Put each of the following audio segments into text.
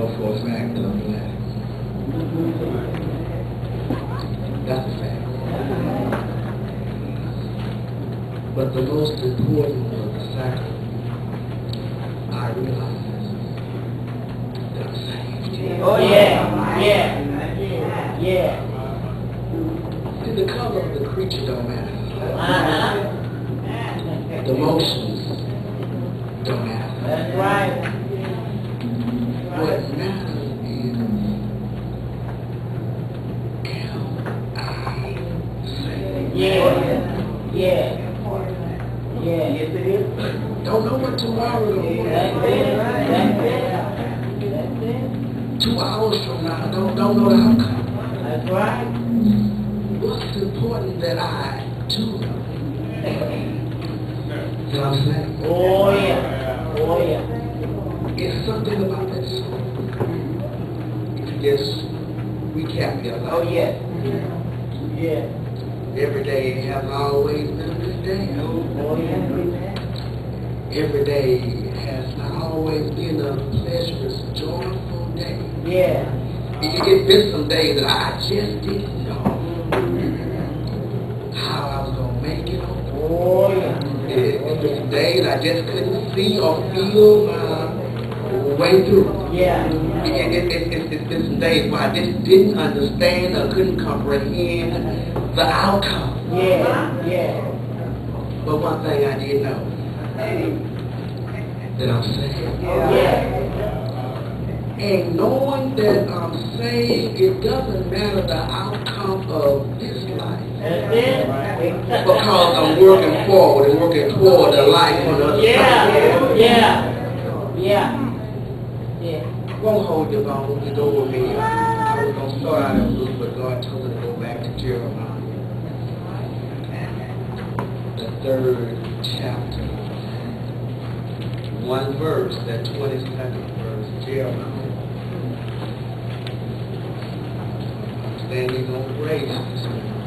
know for a fact that I'm black. That's a fact. But the most important of the fact, I realize that I'm saved. Oh yeah, yeah, yeah. See, the color of the creature don't matter. Uh-huh. The motions don't matter. That's right. What matters is, am I saved? Yeah, yeah. Yeah, yes it is. Don't know what tomorrow will hold. That's it. That's it. 2 hours from now, don't know the outcome. That's right. What's important that I do know? You know what I'm saying? Oh yeah. Oh yeah. It's something about that song. If you just recap your life. Oh yeah. Yeah. Every day has always been a good day. Oh yeah. Every day has not always been a pleasurous, joyful day. Yeah. It's been some days that I just didn't know how I was going to make it on. Oh yeah. It's been some days I just couldn't see or feel my way through. Yeah. It's been some days where I just didn't understand or couldn't comprehend the outcome. Yeah. Yeah. But one thing I did know, that I'm saved. Yeah. And knowing that I'm saved, it doesn't matter the outcome of this life. That's it. Because I'm working forward and working toward the life on the other Yeah. side. Yeah. Yeah. Yeah. Won't hold you long, you go with me. I was going to start out in Luke, but God told me to go back to Jeremiah. The 3rd chapter. One verse, that 22nd verse, Jeremiah. Standing on grace this morning.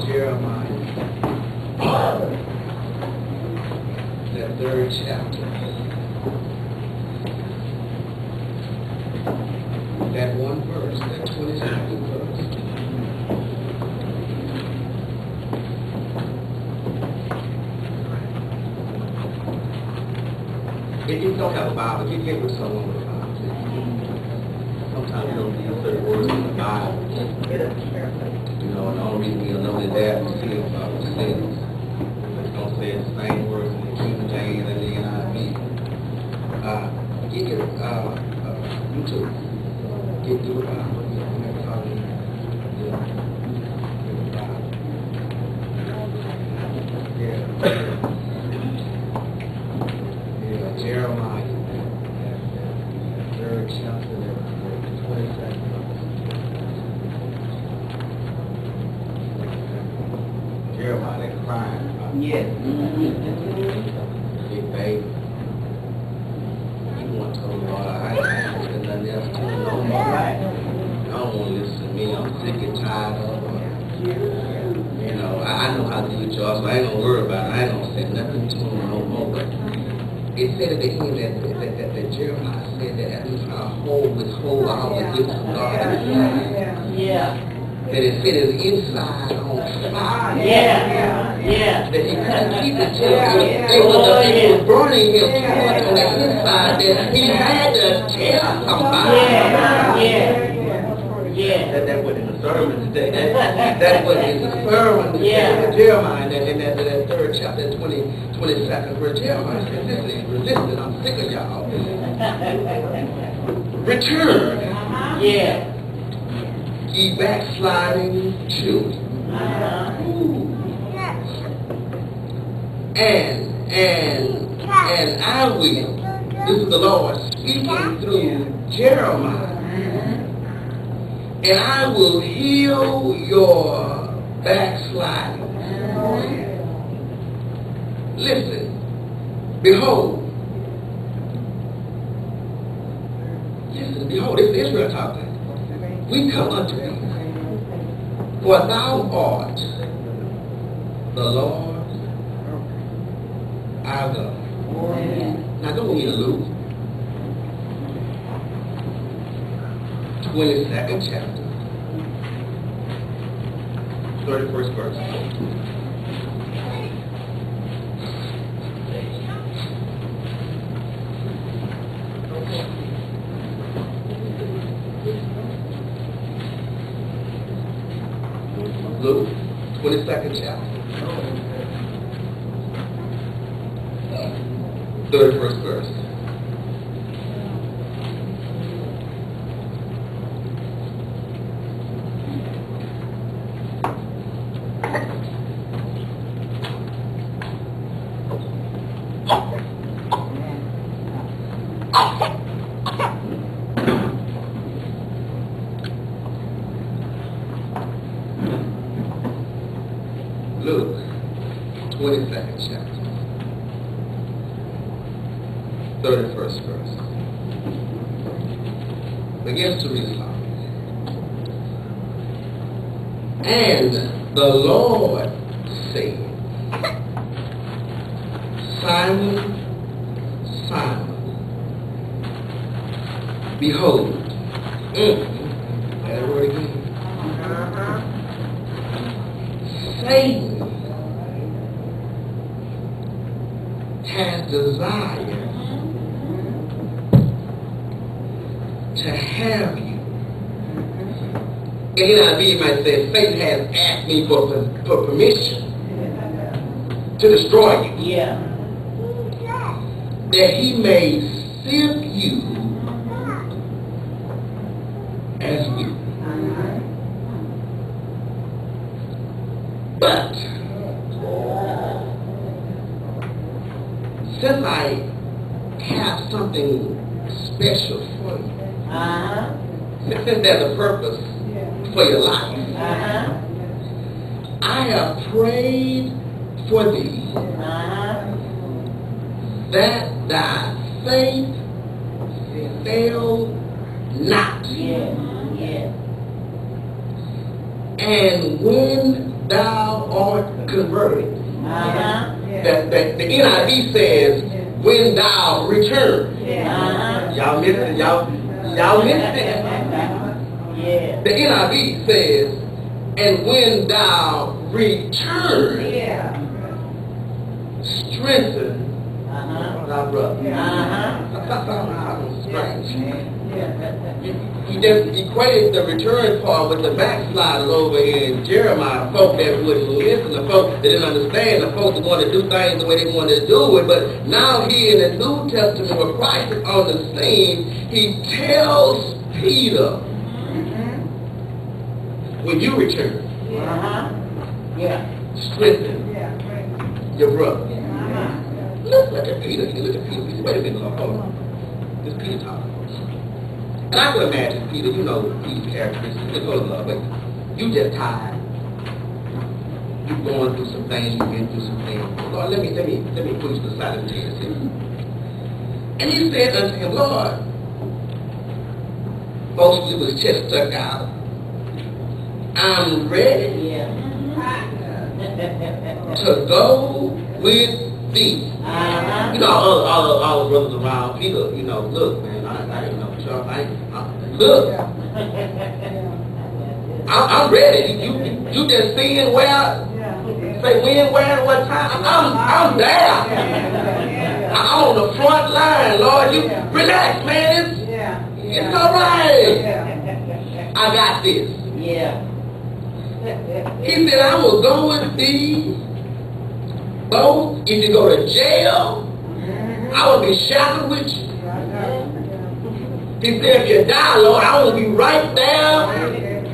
Jeremiah. That 3rd chapter. That one verse, that 22nd verse. If you don't have a Bible, you get with someone with a Bible. Sometimes you don't need certain words in the Bible. You know, and the only reason you'll know that we see about the sins. It's going to say the same words in the King James and the NIV. You can, YouTube, get through the Bible. You don't have to call me. Yeah. Jeremiah, 3rd chapter, 22nd. Jeremiah, they're crying. Yes. Big baby. He want to tell the Lord, I ain't got nothing else to do no more. I don't want to listen to me. I'm sick and tired of it. You know, I know how to do it, y'all, so I ain't going to worry about it. I ain't going to say nothing to him no more. But it said at the end that Jeremiah said that at least our whole withhold all the gifts of God inside. Yeah. That it set his inside on fire. Yeah. Yeah. That he couldn't keep it to him. It was burning him too much on the inside that he had to tell somebody. Yeah. Yeah. Yeah. That wasn't in the sermon today. That wasn't in the sermon today. Yeah. Jeremiah, in that 3rd chapter, 22nd verse, Jeremiah said, listen, I'm sick of y'all. Return. Yeah. Ye backsliding children. And I will, this is the Lord speaking through Jeremiah, and I will heal your backsliding. Listen, behold, this is Israel talking. We come unto thee, for thou art the Lord our God. Now don't get loose. 22nd chapter, 31st verse. Luke, 22nd chapter, 31st verse. Luke, 22nd chapter, 31st verse. Begins to read aloud. And the Lord said, Simon, Simon, behold, that word again. Satan has desired to have you. In NIV, you might say, Satan has asked me for permission to destroy you. Yeah. That he may sift you as wheat. But since I have something special for you, since there's a purpose for your life, I have prayed for thee that thy faith fail not. And when thou art converted, that the NIV says, when thou return. Y'all missed it. Y'all missed it. The NIV says, and when thou return, strengthen thy brother. That sounds strange. He just equated the return part with the backsliders over in Jeremiah, folk that wouldn't listen, the folk that didn't understand, the folk that wanted to do things the way they wanted to do it. But now here in the New Testament, where Christ is on the scene, he tells Peter, when you return, strengthen your brother. Look at Peter. Look at Peter. Wait a minute, Lord. Hold on. This Peter talking. And I can imagine Peter, you know, these characteristics. But you just tired. You going through some things. You've been through some things. Lord, let me put you to the side of the table. And he said unto him, Lord, mostly with his chest stuck out, I'm ready to go with thee. You know, all the brothers around Peter, you know, look, man, I ain't know y'all. Look, I'm ready. You just seeing where? Say when, where, and what time? I'm there. I'm on the front line, Lord. You relax, man. It's all right. I got this. He said, I will go with thee. Both if you go to jail, I will be shackled with you. He said, if you die, Lord, I will be right there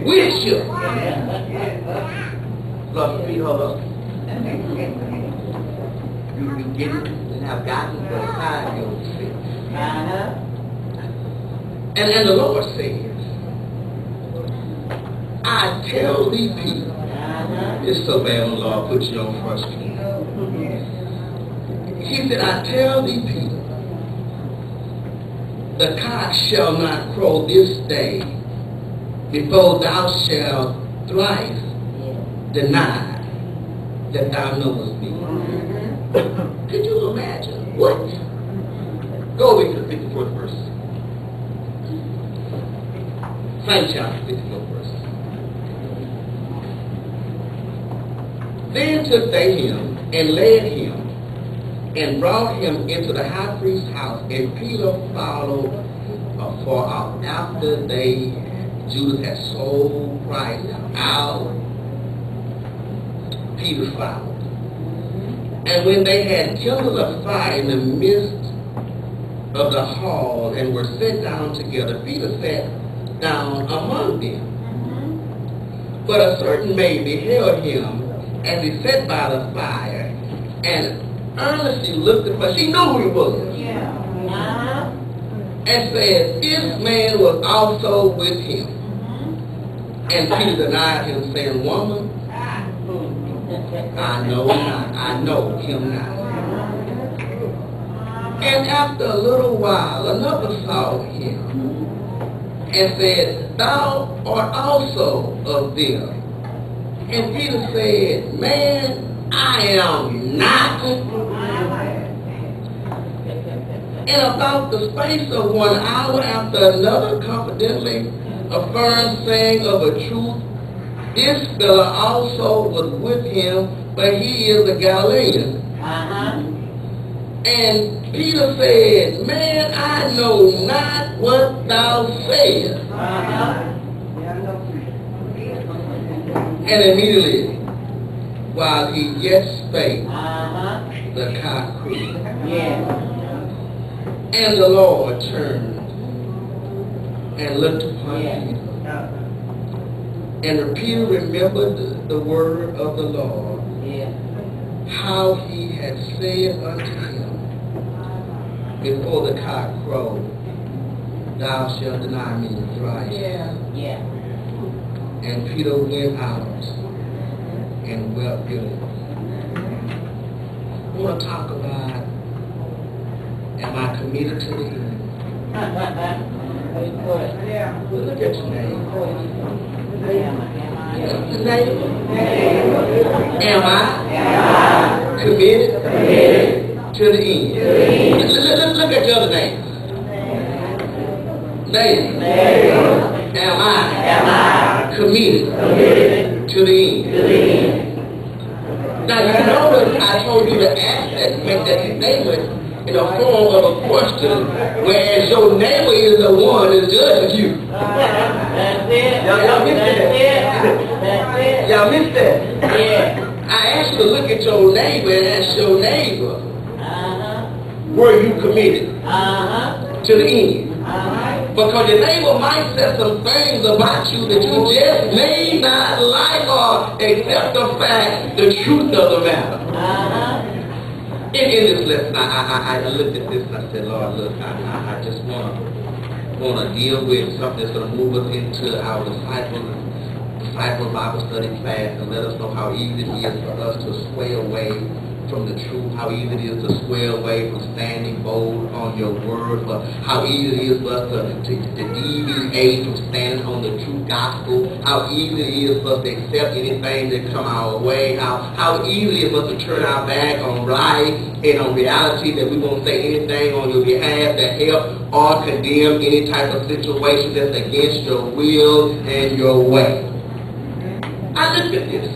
with you. Lord, your feet hold up. You get it and have gotten to the side of your feet. And the Lord says, I tell these people, it's so bad when the Lord puts you on first. He said, I tell thee, Peter, the cock shall not crow this day before thou shalt thrice deny that thou knowest me. Could you imagine? What? Go over to the 54th verse. Same chapter, 54 verse. Then took they him and led him and brought him into the high priest's house, and Peter followed afar off. After Judas had sold Christ out, Peter followed. And when they had kindled a fire in the midst of the hall and were set down together, Peter sat down among them. But a certain maid beheld him as he sat by the fire, and earnestly looked at him. She knew who he was. And said, this man was also with him. And Peter denied him, saying, woman, I know not. I know him not. And after a little while, another saw him and said, thou art also of them. And Peter said, man, I am not. And about the space of 1 hour after another confidently affirmed, saying of a truth, this fellow also was with him, but he is a Galilean. And Peter said, man, I know not what thou sayest. And immediately, while he yet spake, the cock crew. And the Lord turned and looked upon him. And Peter remembered the word of the Lord, how he had said unto him, before the cock crow, thou shalt deny me thrice. And Peter went out and wept bitterly. I want to talk about, am I committed to the end? Look at your name. The name? Am I committed to the end? Look at your other name. Name. Am I committed to the end? Now you notice I told you to ask that, make that statement in the form of a question, whereas your neighbor is the one that judges you. Y'all missed that. Y'all missed that. I asked you to look at your neighbor and ask your neighbor, were you committed to the end? Because your neighbor might say some things about you that you just may not like or accept the fact, the truth of the matter. In this lesson, I looked at this and I said, Lord, look, I just want to deal with something that's going to move us into our disciple Bible study class and let us know how easy it is for us to sway away from the truth, how easy it is to sway away from standing bold on your word, but how easy it is for us to deviate from standing on the true gospel, how easy it is for us to accept anything that come our way, how easy it is for us to turn our back on right and on reality, that we won't say anything on your behalf that help or condemn any type of situation that's against your will and your way. I looked at this.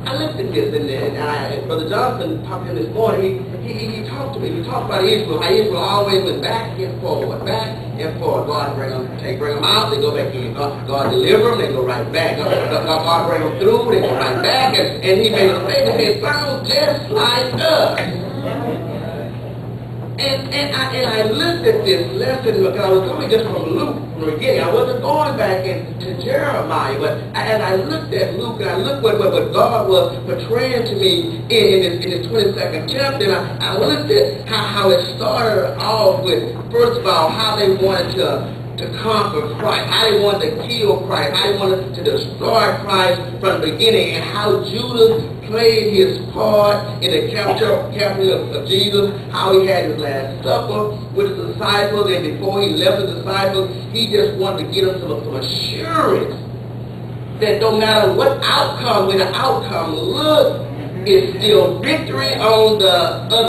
And Brother Johnson talked to him this morning. He talked to me. He talked about Israel, how Israel always went back and forward. God bring them out, they go back in. God deliver them, they go right back. God bring them through, they go right back. And he made a statement, it sounds just like us. And I looked at this lesson because I was coming just from Luke from the beginning. I wasn't going back into Jeremiah, but as I looked at Luke and I looked what God was portraying to me in this 22nd chapter, and I looked at how it started off with, first of all, how they wanted to conquer Christ, how they wanted to kill Christ, how they wanted to destroy Christ from the beginning, and how Judas played his part in the capture of Jesus, how he had his last supper with his disciples, and before he left the disciples, he just wanted to get them some assurance that no matter what outcome, when the outcome looks, it's still victory on the other